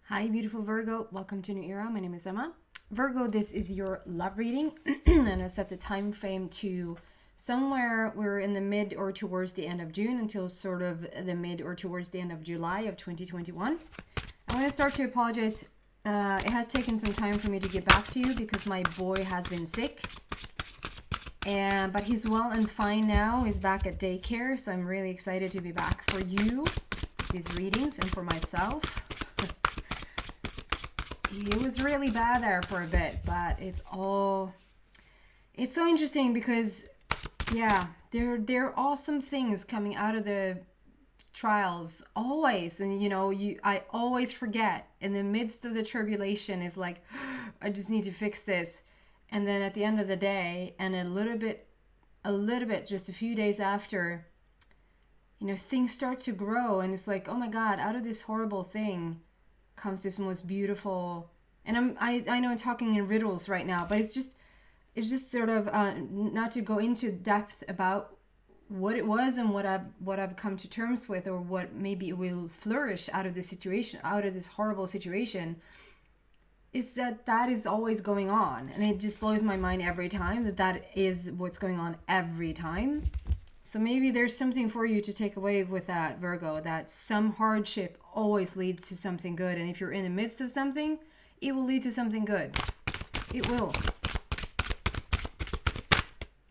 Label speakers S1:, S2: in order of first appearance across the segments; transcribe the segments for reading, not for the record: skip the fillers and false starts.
S1: Hi, beautiful Virgo. Welcome to New Era. My name is Emma. Virgo, this is your love reading, and I set the time frame to somewhere we're in the mid or towards the end of June until sort of the mid or towards the end of July of 2021. I want to start to apologize. It has taken some time for me to get back to you because my boy has been sick, but he's well and fine now. He's back at daycare, so I'm really excited to be back for you, these readings, and for myself. It was really bad there for a bit, but it's so interesting because, yeah, there are awesome things coming out of the trials always. And I always forget in the midst of the tribulation is like, I just need to fix this. And then at the end of the day, and a little bit, just a few days after, things start to grow, and it's like, oh my God, out of this horrible thing comes this most beautiful. And I know I'm talking in riddles right now, but it's just sort of not to go into depth about what it was and what I've come to terms with, or what maybe will flourish out of this situation, out of this horrible situation. It's that is always going on, and it just blows my mind every time that is what's going on every time. So maybe there's something for you to take away with that, Virgo, that some hardship always leads to something good. And if you're in the midst of something, it will lead to something good. It will.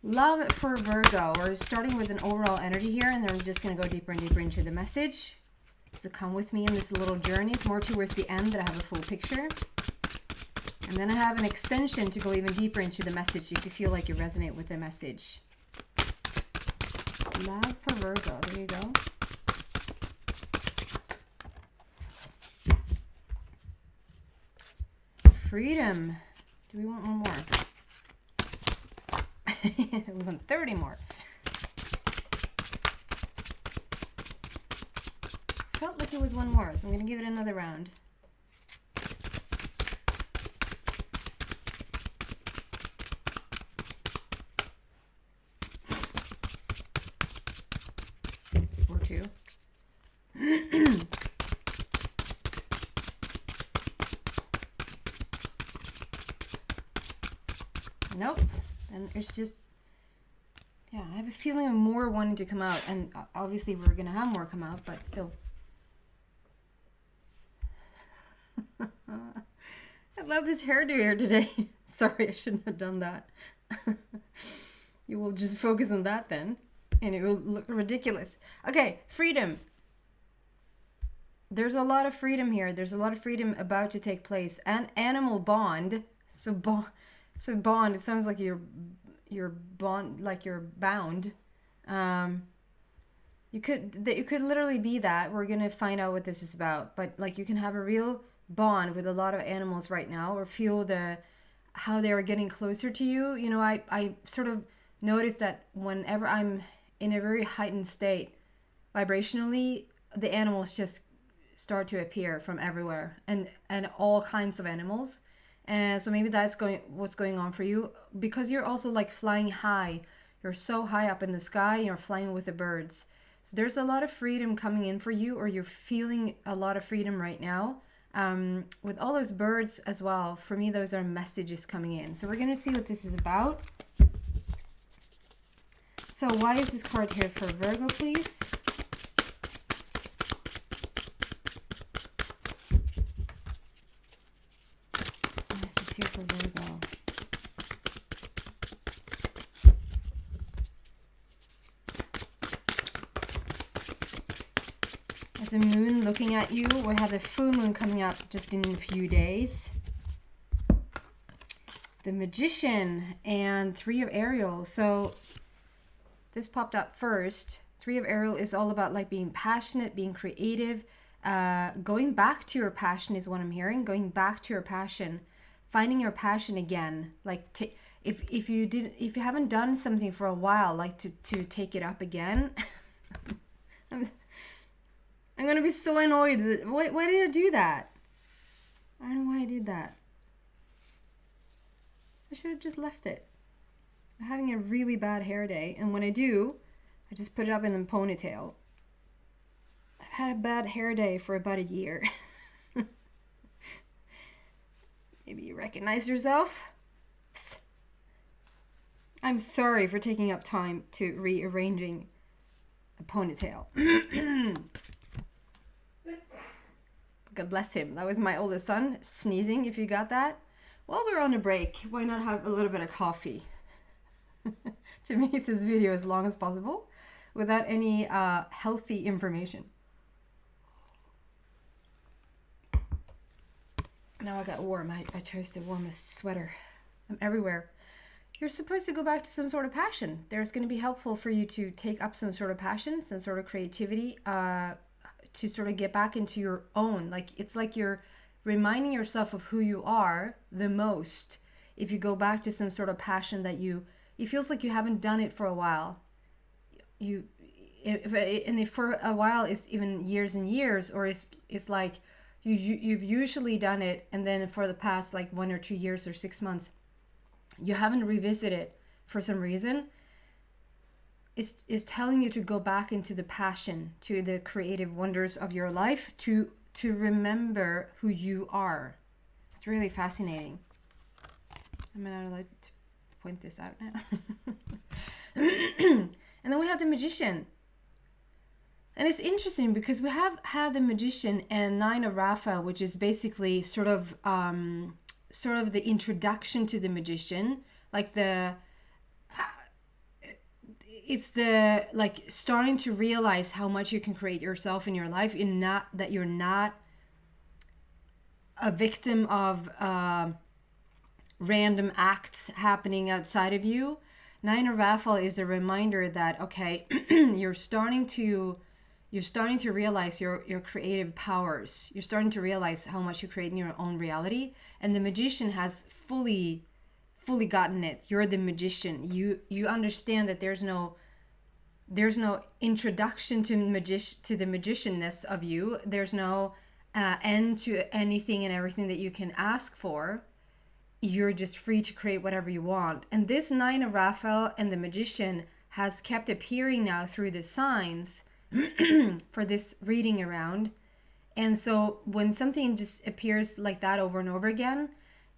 S1: Love for Virgo. We're starting with an overall energy here, and then we're just going to go deeper and deeper into the message. So come with me in this little journey. It's more towards the end that I have a full picture. And then I have an extension to go even deeper into the message if you feel like you resonate with the message. Love for Virgo. There you go. Freedom. Do we want one more? We want 30 more. Felt like it was one more, so I'm going to give it another round. Or two. Nope. And it's just, yeah, I have a feeling of more wanting to come out, and obviously we're gonna have more come out, but still. I love this hairdo here today. Sorry, I shouldn't have done that. You will just focus on that then, and it will look ridiculous. Okay, freedom. There's a lot of freedom here. There's a lot of freedom about to take place. An animal bond. So bond, it sounds like you're bond, like you're bound. You could literally be that. We're gonna find out what this is about. But like, you can have a real bond with a lot of animals right now, or feel how they are getting closer to you. I sort of notice that whenever I'm in a very heightened state vibrationally, the animals just start to appear from everywhere, and all kinds of animals. And so maybe that's what's going on for you, because you're also like flying high. You're so high up in the sky, you're flying with the birds. So there's a lot of freedom coming in for you, or you're feeling a lot of freedom right now. With all those birds as well, for me, those are messages coming in. So we're going to see what this is about. So why is this card here for Virgo, please? Here for Virgo. There's a moon looking at you. We have a full moon coming up just in a few days. The Magician and Three of Ariel. So this popped up first. Three of Ariel is all about like being passionate, being creative, going back to your passion is what I'm hearing. Going back to your passion. Finding your passion again, like if you haven't done something for a while, like to take it up again. I'm gonna be so annoyed. Why did I do that? I don't know why I did that. I should have just left it. I'm having a really bad hair day, and when I do, I just put it up in a ponytail. I've had a bad hair day for about a year. Maybe you recognize yourself. I'm sorry for taking up time to rearranging a ponytail. God bless him. That was my oldest son sneezing, if you got that. While we're on a break, why not have a little bit of coffee to make this video as long as possible without any healthy information. Now I got warm. I chose the warmest sweater. I'm everywhere. You're supposed to go back to some sort of passion. There's going to be helpful for you to take up some sort of passion, some sort of creativity, to sort of get back into your own. Like, it's like you're reminding yourself of who you are the most if you go back to some sort of passion that it feels like you haven't done it for a while. If for a while it's even years and years, or it's like you've usually done it, and then for the past like 1 or 2 years or 6 months you haven't revisited it for some reason. It's telling you to go back into the passion, to the creative wonders of your life, to remember who you are. It's really fascinating. I'm not allowed to point this out now. And then we have the Magician. And it's interesting because we have had the Magician and Nine of Raphael, which is basically sort of the introduction to the Magician, like it's the like starting to realize how much you can create yourself in your life, in not that you're not a victim of random acts happening outside of you. Nine of Raphael is a reminder that, okay, you're starting to realize your creative powers. You're starting to realize how much you create in your own reality. And the Magician has fully gotten it. You're the Magician. You understand that there's no introduction to the magicianness of you. There's no end to anything and everything that you can ask for. You're just free to create whatever you want. And this Nine of Raphael and the Magician has kept appearing now through the signs for this reading around. And so when something just appears like that over and over again,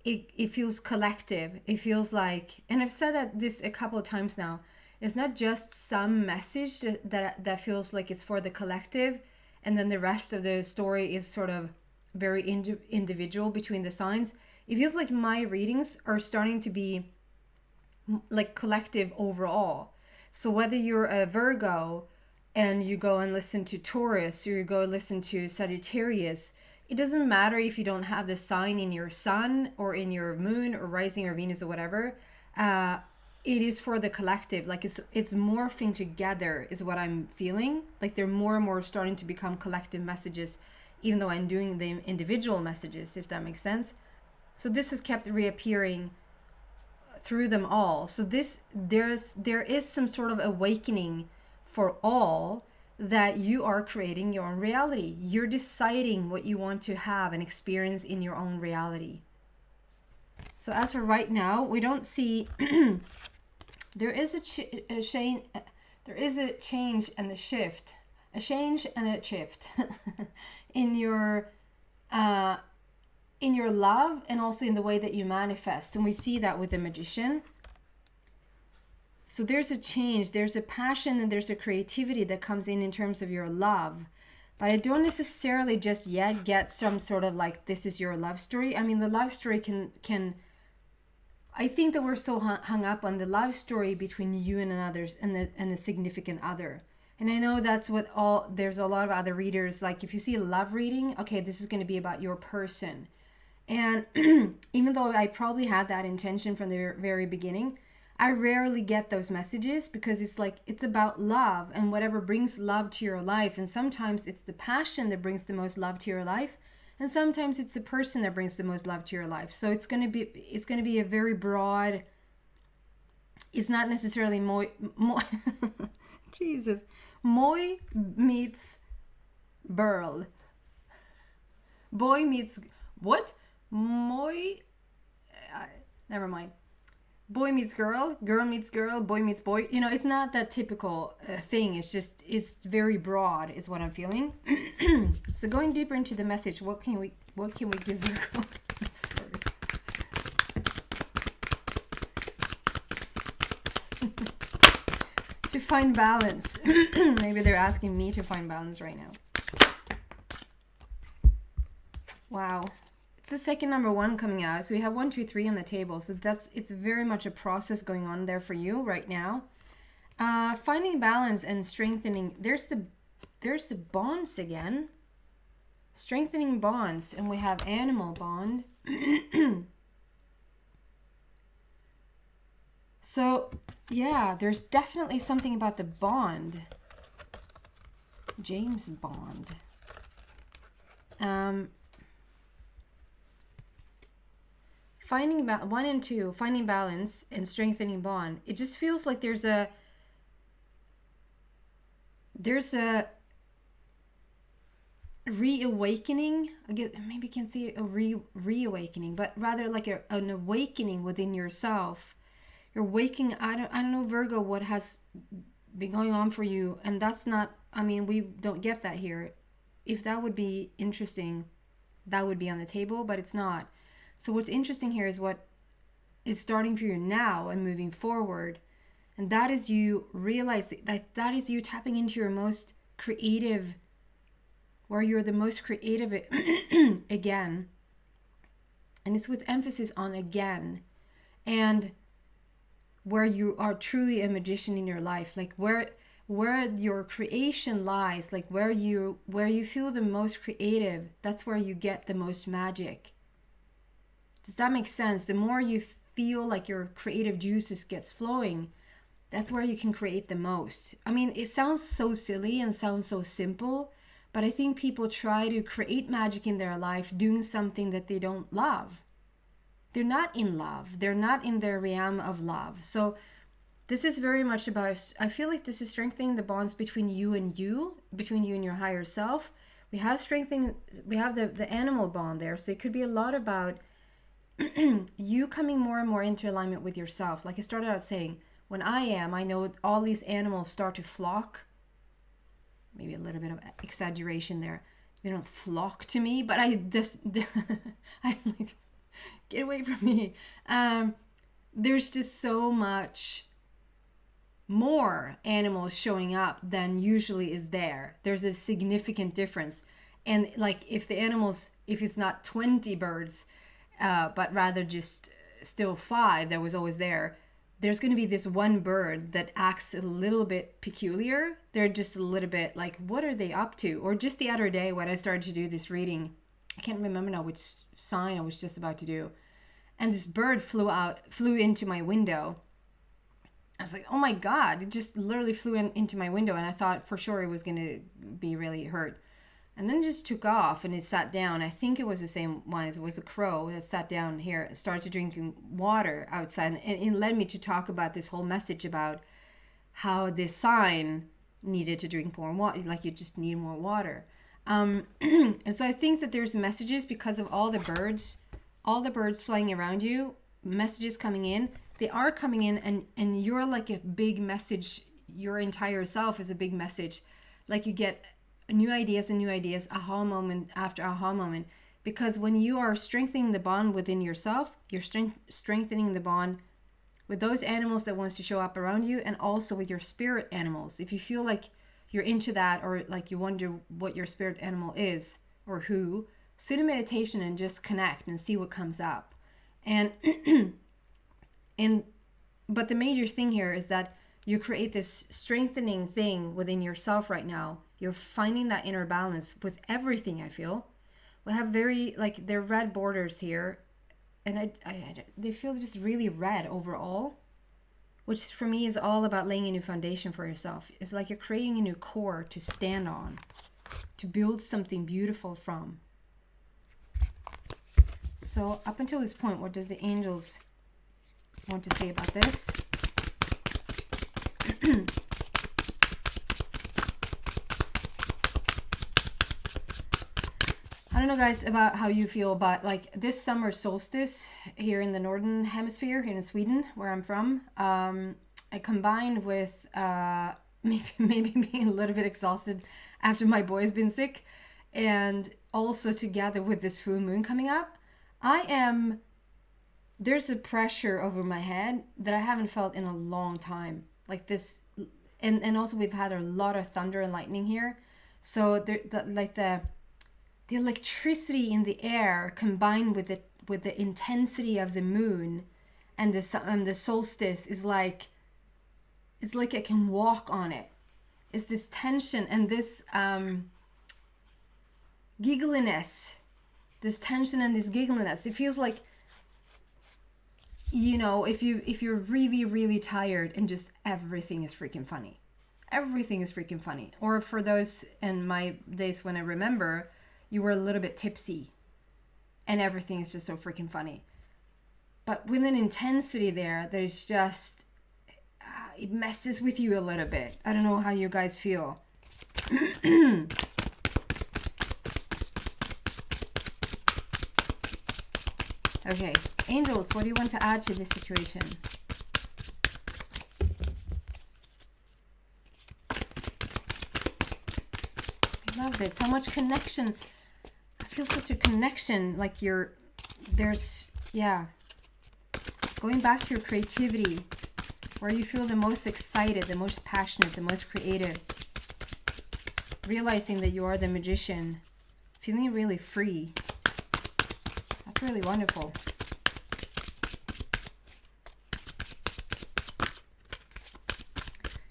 S1: it feels collective. It feels like, and I've said that this a couple of times now, it's not just some message that feels like it's for the collective, and then the rest of the story is sort of very individual between the signs. It feels like my readings are starting to be like collective overall. So whether you're a Virgo and you go and listen to Taurus, or you go listen to Sagittarius, it doesn't matter if you don't have the sign in your sun or in your moon or rising or Venus or whatever. It is for the collective. Like it's morphing together is what I'm feeling. Like they're more and more starting to become collective messages, even though I'm doing the individual messages, if that makes sense. So this has kept reappearing through them all. So there is some sort of awakening for all, that you are creating your own reality. You're deciding what you want to have and experience in your own reality. So as for right now, we don't see there is a change and a shift, in your love, and also in the way that you manifest. And we see that with the Magician. So there's a change, there's a passion, and there's a creativity that comes in terms of your love. But I don't necessarily just yet get some sort of like, this is your love story. I mean, the love story can I think that we're so hung up on the love story between you and others and a significant other. And I know that's what there's a lot of other readers, like if you see a love reading, okay, this is going to be about your person. And even though I probably had that intention from the very beginning, I rarely get those messages, because it's like, it's about love and whatever brings love to your life. And sometimes it's the passion that brings the most love to your life, and sometimes it's the person that brings the most love to your life. So it's going to be a very broad, it's not necessarily Jesus, Moy meets Burl. Boy meets what? Never mind. Boy meets girl, girl meets girl, boy meets boy. You know, it's not that typical thing. It's just, it's very broad is what I'm feeling. So going deeper into the message, what can we give Virgo? Sorry. to find balance. Maybe they're asking me to find balance right now. Wow. It's the second number 1 coming out. So we have 1, 2, 3 on the table. So it's very much a process going on there for you right now. Finding balance and strengthening. There's the bonds again. Strengthening bonds. And we have animal bond. So, yeah, there's definitely something about the bond. James Bond. Finding 1 and 2, finding balance and strengthening bond. It just feels like there's a reawakening. Again, maybe you can see a reawakening, but rather like an awakening within yourself. You're waking. I don't know, Virgo, what has been going on for you, and that's not. I mean, we don't get that here. If that would be interesting, that would be on the table, but it's not. So what's interesting here is what is starting for you now and moving forward. And that is you realizing that is you tapping into your most creative, where you're the most creative again. And it's with emphasis on again. And where you are truly a magician in your life, like where your creation lies, like where you feel the most creative, that's where you get the most magic. Does that make sense? The more you feel like your creative juices gets flowing, that's where you can create the most. I mean, it sounds so silly and sounds so simple, but I think people try to create magic in their life doing something that they don't love. They're not in love. They're not in their realm of love. So this is very much about, I feel like this is strengthening the bonds between you, between you and your higher self. We have the animal bond there. So it could be a lot about you coming more and more into alignment with yourself. Like I started out saying, when I know all these animals start to flock. Maybe a little bit of exaggeration there. They don't flock to me, but I just, I'm like, get away from me. There's just so much more animals showing up than usually is there. There's a significant difference. And like if it's not 20 birds, but rather just still 5 that was always there's going to be this one bird that acts a little bit peculiar. They're just a little bit like, what are they up to? Or just the other day when I started to do this reading, I can't remember now which sign I was just about to do. And this bird flew into my window. I was like, oh my God, it just literally flew into my window. And I thought for sure it was going to be really hurt. And then it just took off and it sat down. I think it was the same one. It was a crow that sat down here, started drinking water outside. And it led me to talk about this whole message about how this sign needed to drink more water, like you just need more water. And so I think that there's messages because of all the birds flying around you, messages coming in. They are coming in and you're like a big message. Your entire self is a big message. Like you get new ideas and new ideas, aha moment after aha moment. Because when you are strengthening the bond within yourself, you're strengthening the bond with those animals that wants to show up around you, and also with your spirit animals. If you feel like you're into that, or like you wonder what your spirit animal is or who, sit in meditation and just connect and see what comes up. And but the major thing here is that you create this strengthening thing within yourself right now. You're finding that inner balance with everything, I feel. We have very, like, they're red borders here. And they feel just really red overall. Which for me is all about laying a new foundation for yourself. It's like you're creating a new core to stand on. To build something beautiful from. So up until this point, what does the angels want to say about this? I don't know, guys, about how you feel, but like this summer solstice here in the northern hemisphere, here in Sweden, where I'm from, I combined with maybe being a little bit exhausted after my boy's been sick, and also together with this full moon coming up, there's a pressure over my head that I haven't felt in a long time. Like this and also we've had a lot of thunder and lightning here. So the electricity in the air combined with the intensity of the moon and the solstice is like, it's like I can walk on it. It's this tension and this giggliness, this tension and this giggliness. It feels like, you know, if you're really, really tired and just everything is freaking funny. Everything is freaking funny. Or for those in my days when I remember, you were a little bit tipsy and everything is just so freaking funny. But with an intensity there that is just, it messes with you a little bit. I don't know how you guys feel. Okay, angels, what do you want to add to this situation? I love this. How much connection. I feel such a connection. Like yeah. Going back to your creativity, where you feel the most excited, the most passionate, the most creative. Realizing that you are the magician. Feeling really free. That's really wonderful.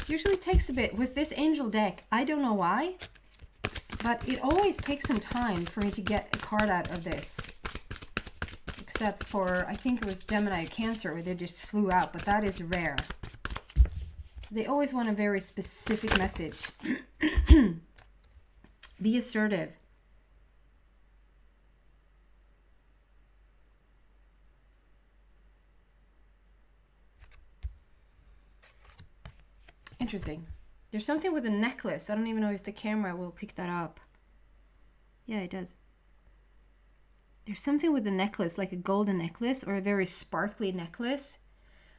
S1: Usually takes a bit. With this angel deck, I don't know why, but it always takes some time for me to get a card out of this. Except for, I think it was Gemini or Cancer, where they just flew out, but that is rare. They always want a very specific message. Be assertive. Interesting. There's something with a necklace. I don't even know if the camera will pick that up. Yeah, it does. There's something with a necklace, like a golden necklace or a very sparkly necklace.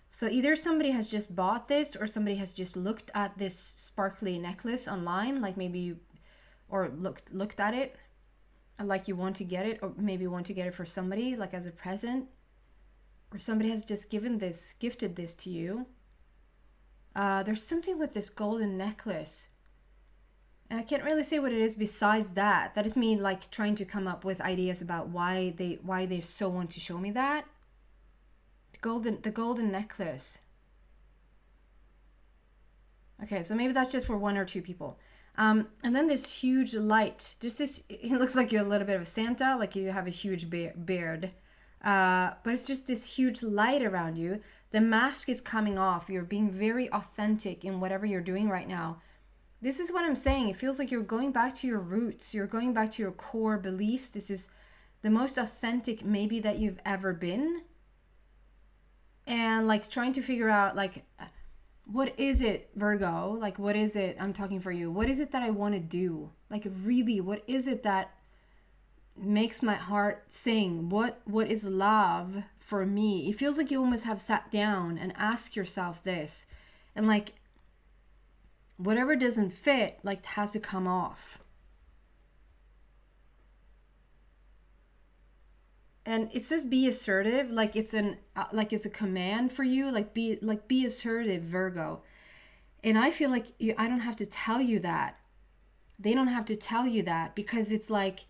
S1: So either somebody has just bought this or somebody has just looked at this sparkly necklace online, like maybe, or looked at it, like you want to get it, or maybe want to get it for somebody, like as a present. Or somebody has just gifted this to you. There's something with this golden necklace. And I can't really say what it is besides that. That is me like trying to come up with ideas about why they so want to show me that. The golden necklace. Okay, so maybe that's just for one or two people. And then this huge light. Just this, it looks like you're a little bit of a Santa, like you have a huge beard. But it's just this huge light around you. The mask is coming off. You're being very authentic in whatever you're doing right now. This is what I'm saying. It feels like you're going back to your roots. You're going back to your core beliefs. This is the most authentic maybe that you've ever been. And like trying to figure out like, what is it, Virgo? Like, what is it? I'm talking for you. What is it that I want to do? Like, really, what is it that makes my heart sing? What is love for me? It feels like you almost have sat down and asked yourself this. And like, whatever doesn't fit, like, has to come off. And it says be assertive, like it's a command for you, like be assertive, Virgo. And I feel like I don't have to tell you that. They don't have to tell you that, because it's like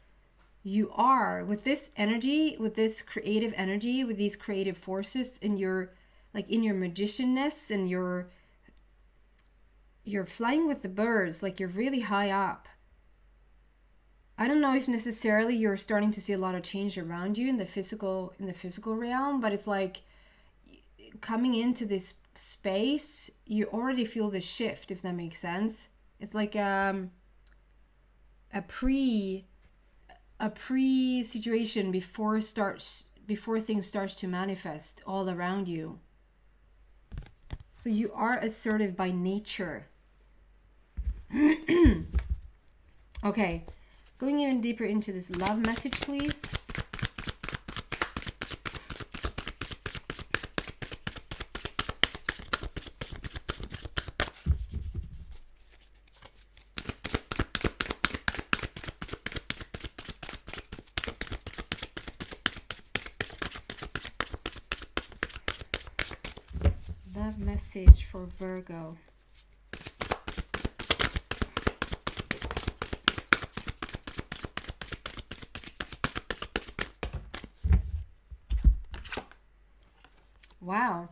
S1: you are with this energy, with this creative energy, with these creative forces in your, like in your magicianness, and you're flying with the birds, like you're really high up. I don't know if necessarily you're starting to see a lot of change around you in the physical realm, but it's like coming into this space, you already feel the shift, if that makes sense. It's like a pre situation before things starts to manifest all around you. So you are assertive by nature. Okay. Going even deeper into this love message, please. Love message for Virgo. Wow.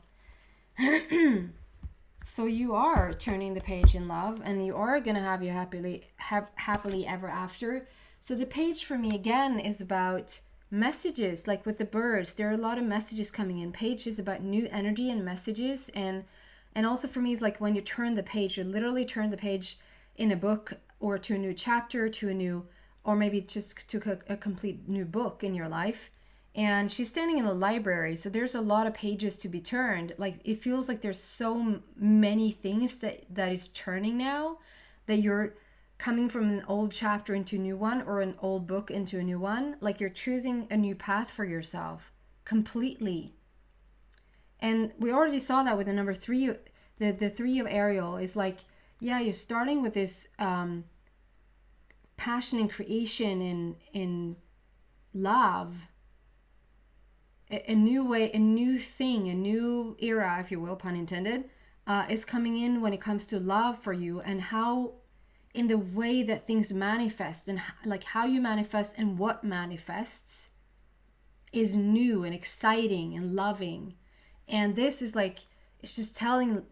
S1: So you are turning the page in love, and you are going to have your happily ever after. So the page for me again is about messages, like with the birds. There are a lot of messages coming in. Page is about new energy and messages, and also for me it's like when you turn the page, you literally turn the page in a book, or to a new chapter, to a new, or maybe just to a complete new book in your life. And she's standing in a library, so there's a lot of pages to be turned. Like, it feels like there's so many things that is turning now, that you're coming from an old chapter into a new one, or an old book into a new one. Like, you're choosing a new path for yourself completely. And we already saw that with the number 3, the 3 of Ariel is like, yeah, you're starting with this passion and creation in love. A new way, a new thing, a new era, if you will, pun intended, is coming in when it comes to love for you, and how, in the way that things manifest, and like how you manifest and what manifests is new and exciting and loving. And this is like, it's just telling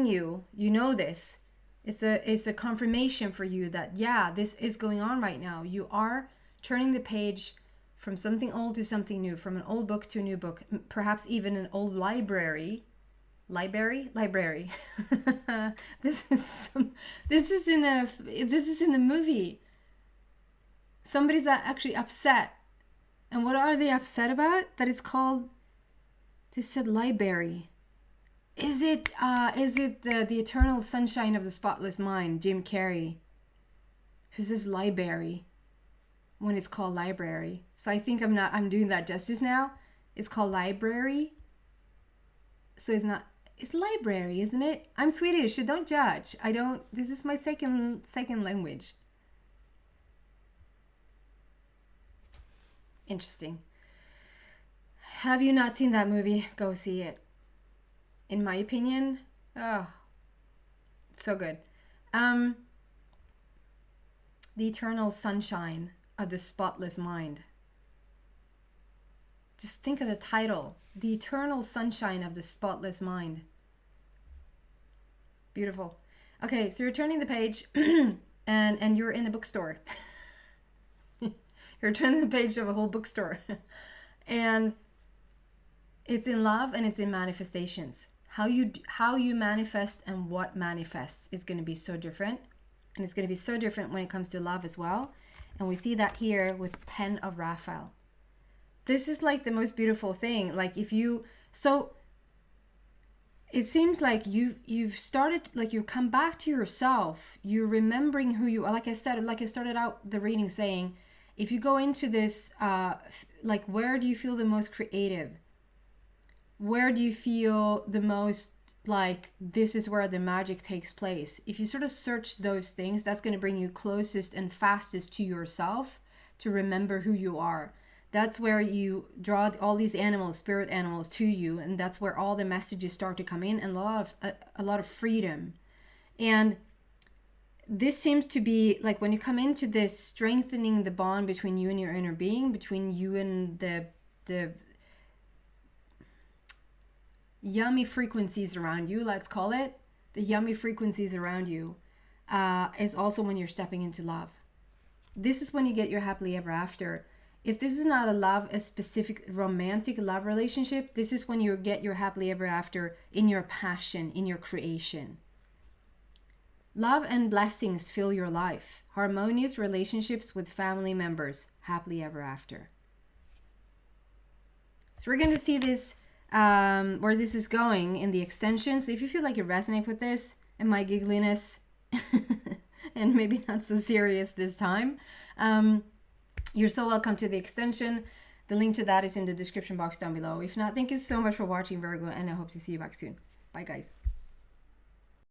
S1: you, you know this. It's a confirmation for you that, yeah, this is going on right now. You are turning the page from something old to something new, from an old book to a new book, perhaps even an old library. This is in the movie. Somebody's actually upset. And what are they upset about? That it's called, they said library. Is it the Eternal Sunshine of the Spotless Mind, Jim Carrey, who says library when it's called library? So I think I'm doing that justice now. It's called library. So it's library, isn't it? I'm Swedish, so don't judge. This is my second language. Interesting. Have you not seen that movie? Go see it. In my opinion, oh, it's so good. The Eternal Sunshine of the Spotless Mind. Just think of the title. The Eternal Sunshine of the Spotless Mind. Beautiful. Okay, so you're turning the page and you're in a bookstore. You're turning the page of a whole bookstore. And it's in love and it's in manifestations. How you manifest and what manifests is going to be so different. And it's going to be so different when it comes to love as well. And we see that here with 10 of Raphael. This is like the most beautiful thing. Like so it seems like you've started, like you've come back to yourself. You're remembering who you are. Like I started out the reading saying, if you go into this, like, where do you feel the most creative? Where do you feel the most like this is where the magic takes place? If you sort of search those things, that's going to bring you closest and fastest to yourself, to remember who you are. That's where you draw all these animals, spirit animals, to you, and that's where all the messages start to come in, and a lot of freedom. And this seems to be like, when you come into this, strengthening the bond between you and your inner being, between you and the yummy frequencies around you, let's call it, the yummy frequencies around you, is also when you're stepping into love. This is when you get your happily ever after. If this is not a specific romantic love relationship, this is when you get your happily ever after in your passion, in your creation. Love and blessings fill your life. Harmonious relationships with family members, happily ever after. So we're going to see this, where this is going in the extensions. If you feel like you resonate with this and my giggliness, and maybe not so serious this time, you're so welcome to the extension. The link to that is in the description box down below. If not, thank you so much for watching, Virgo, and I hope to see you back soon. Bye, guys.